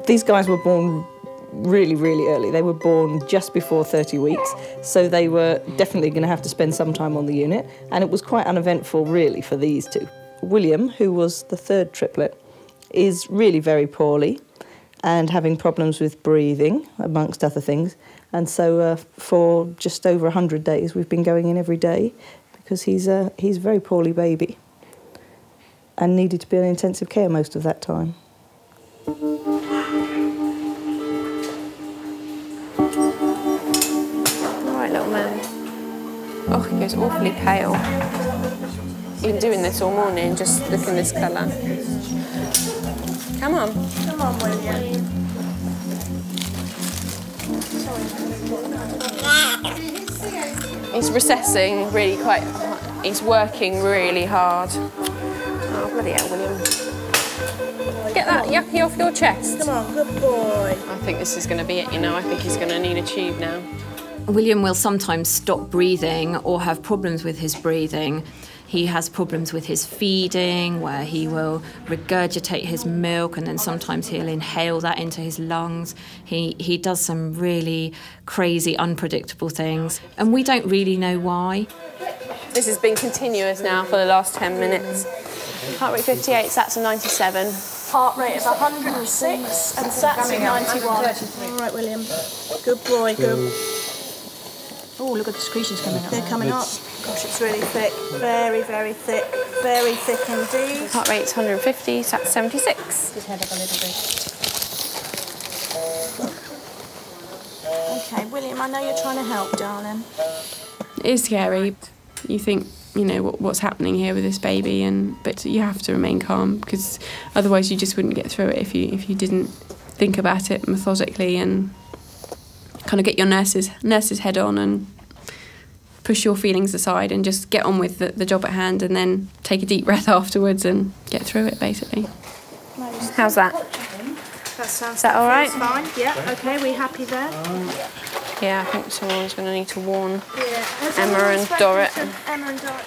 These guys were born really, really early. They were born just before 30 weeks, so they were definitely going to have to spend some time on the unit, and it was quite uneventful, really, for these two. William, who was the third triplet, is really very poorly and having problems with breathing, amongst other things, and so for just over 100 days we've been going in every day because he's a very poorly baby and needed to be in intensive care most of that time. Little man. Oh, he goes awfully pale. He's been doing this all morning, just looking this colour. Come on. Come on, William. He's recessing really quite. He's working really hard. Oh, bloody hell, William. Get that yucky off your chest. Come on, good boy. I think this is going to be it, you know. I think he's going to need a tube now. William will sometimes stop breathing or have problems with his breathing. He has problems with his feeding, where he will regurgitate his milk and then sometimes he'll inhale that into his lungs. He does some really crazy, unpredictable things, and we don't really know why. This has been continuous now for the last 10 minutes. Heart rate 58, SATs of 97. Heart rate of 106 and SATs of 91. All right, William. Good boy, good. Oh, look at the secretions coming up. They're coming up. Gosh, it's really thick. Very, very thick. Very thick indeed. Heart rate's 150, SATs 76. His head up a little bit. OK, William, I know you're trying to help, darling. It is scary. You think, you know, what's happening here with this baby, but you have to remain calm because otherwise you just wouldn't get through it if you didn't think about it methodically and kind of get your nurse's head on and push your feelings aside and just get on with the job at hand and then take a deep breath afterwards and get through it, basically. How's that? That sounds. Is that all right? Fine. Yeah. Okay. We happy there? Yeah, I think someone's going to need to warn Yeah. Emma and Dorrit. Emma and Dorrit.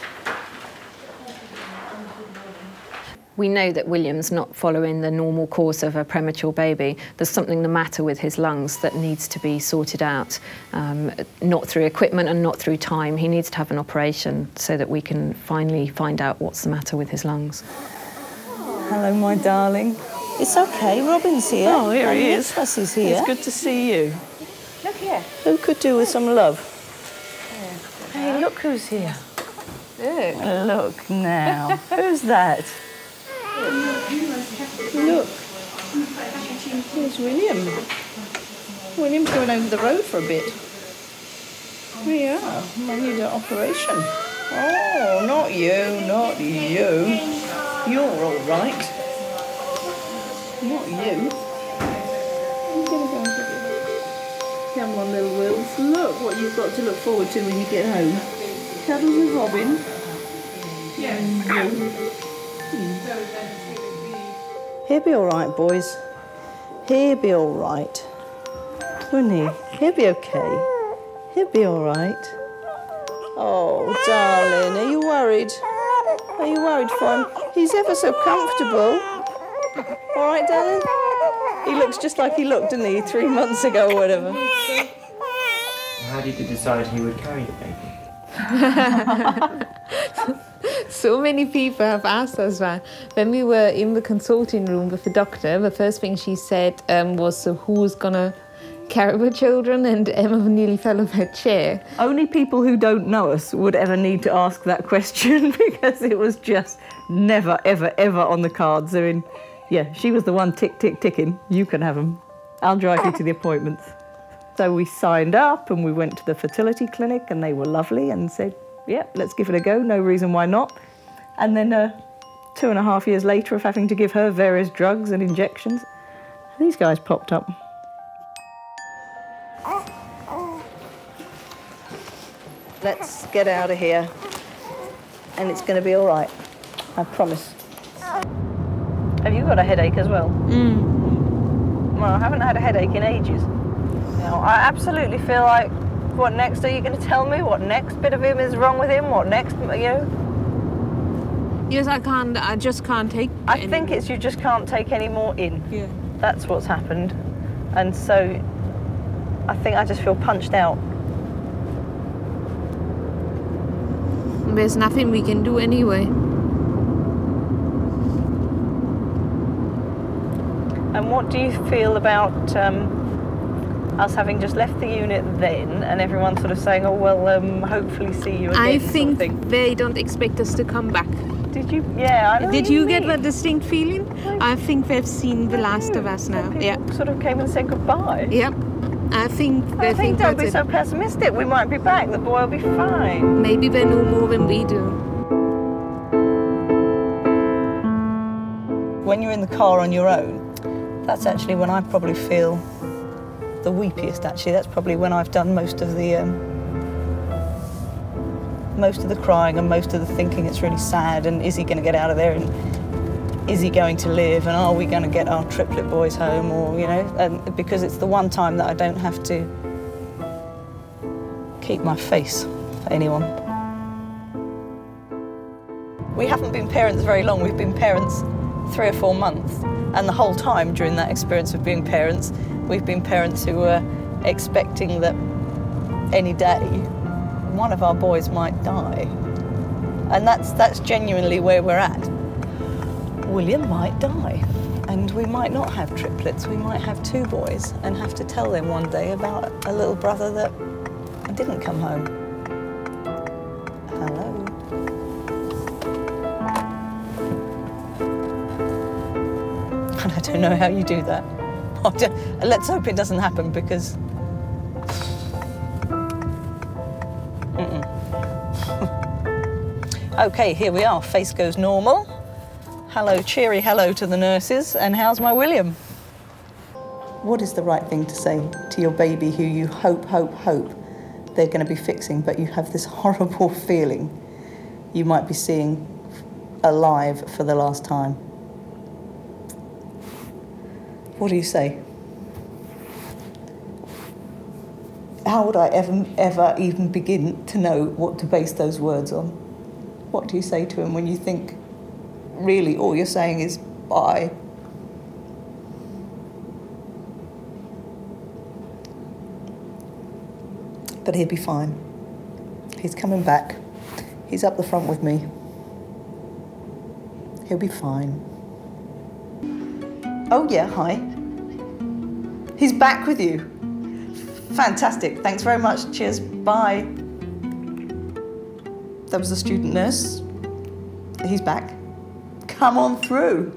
We know that William's not following the normal course of a premature baby. There's something the matter with his lungs that needs to be sorted out, not through equipment and not through time. He needs to have an operation so that we can finally find out what's the matter with his lungs. Hello, my darling. It's okay, Robin's here. Oh, here he is. Fussy's here. It's good to see you. Look here. Who could do with some love? Yeah. Hey, look who's here. Look now. Who's that? Look. Here's William. William's going over the road for a bit. Yeah, I need an operation. Oh, not you, not you. You're all right. Not you. Come on, little Wills. Look what you've got to look forward to when you get home. Cuddles with Robin. He'll be all right, boys. He'll be all right. Won't he? He'll be okay. He'll be all right. Oh, darling, are you worried? Are you worried for him? He's ever so comfortable. All right, darling? He looks just like he looked, didn't he, 3 months ago or whatever. How did you decide he would carry the baby? So many people have asked us that. When we were in the consulting room with the doctor, the first thing she said was, so who's going to carry the children? And Emma nearly fell off her chair. Only people who don't know us would ever need to ask that question because it was just never, ever, ever on the cards. I mean, yeah, she was the one ticking. You can have them. I'll drive you to the appointments. So we signed up and we went to the fertility clinic and they were lovely and said, yeah, let's give it a go, no reason why not. And then 2.5 years later of having to give her various drugs and injections, these guys popped up. Let's get out of here and it's going to be all right, I promise. Have you got a headache as well? Well, I haven't had a headache in ages. Now, I absolutely feel like, what next? Are you going to tell me what next bit of him is wrong with him? What next, you know? Yes, I just can't take I think it's you just can't take any more in. Yeah. That's what's happened. And so I think I just feel punched out. There's nothing we can do anyway. And what do you feel about us having just left the unit then, and everyone sort of saying, oh, well, hopefully see you again? I think sort of thing? they don't expect us to come back. Did you? Yeah, I know. Did what you mean. get that distinct feeling? I think they've seen the last of us now. People Yeah. sort of came and said goodbye. Yep. I think they think don't that's be it. so pessimistic. We might be back. The boy will be fine. Maybe they know more than we do. When you're in the car on your own, that's actually when I probably feel the weepiest. Actually, that's probably when I've done most of the crying and most of the thinking. It's really sad. And is he going to get out of there? And is he going to live? And are we going to get our triplet boys home? Or, you know, because it's the one time that I don't have to keep my face for anyone. We haven't been parents very long. We've been parents 3 or 4 months. And the whole time during that experience of being parents, we've been parents who were expecting that any day one of our boys might die. And that's genuinely where we're at. William might die, and we might not have triplets. We might have 2 boys and have to tell them one day about a little brother that didn't come home. Hello. And I don't know how you do that. Let's hope it doesn't happen, because okay, here we are. Face goes normal. Hello, cheery hello to the nurses. And how's my William? What is the right thing to say to your baby who you hope they're going to be fixing, but you have this horrible feeling you might be seeing alive for the last time? What do you say? How would I ever even begin to know what to base those words on? What do you say to him when you think really all you're saying is bye? But he'll be fine. He's coming back. He's up the front with me. He'll be fine. Oh yeah, hi. He's back with you. Fantastic, thanks very much, cheers, bye. That was the student nurse. He's back. Come on through.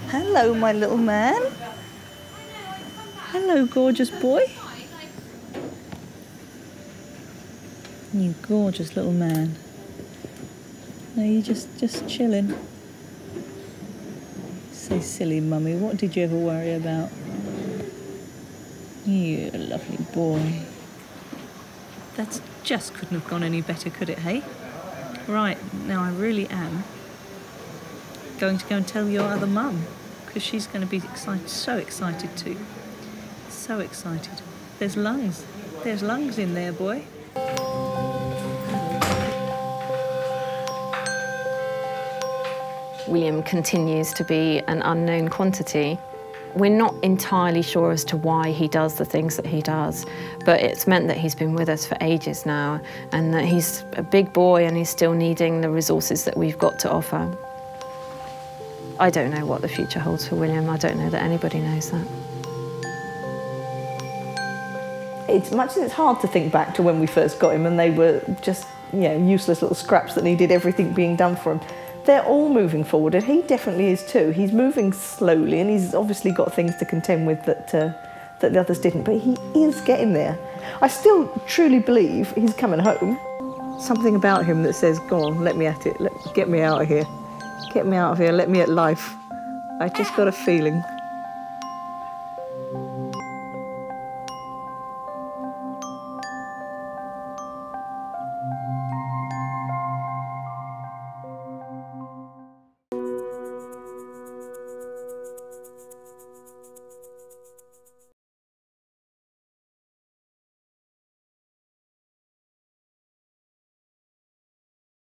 Hello, my little man. Hello, gorgeous boy. You gorgeous little man. No, you just chilling. So silly, Mummy. What did you ever worry about? You lovely boy. That just couldn't have gone any better, could it, hey? Right, now I really am going to go and tell your other mum, because she's going to be excited, so excited too. So excited. There's lungs. There's lungs in there, boy. William continues to be an unknown quantity. We're not entirely sure as to why he does the things that he does, but it's meant that he's been with us for ages now, and that he's a big boy and he's still needing the resources that we've got to offer. I don't know what the future holds for William. I don't know that anybody knows that. As much as it's hard to think back to when we first got him and they were just, you know, useless little scraps that needed everything being done for him, they're all moving forward, and he definitely is too. He's moving slowly, and he's obviously got things to contend with that the others didn't, but he is getting there. I still truly believe he's coming home. Something about him that says, go on, let me at it, get me out of here. Get me out of here, let me at life. I just got a feeling.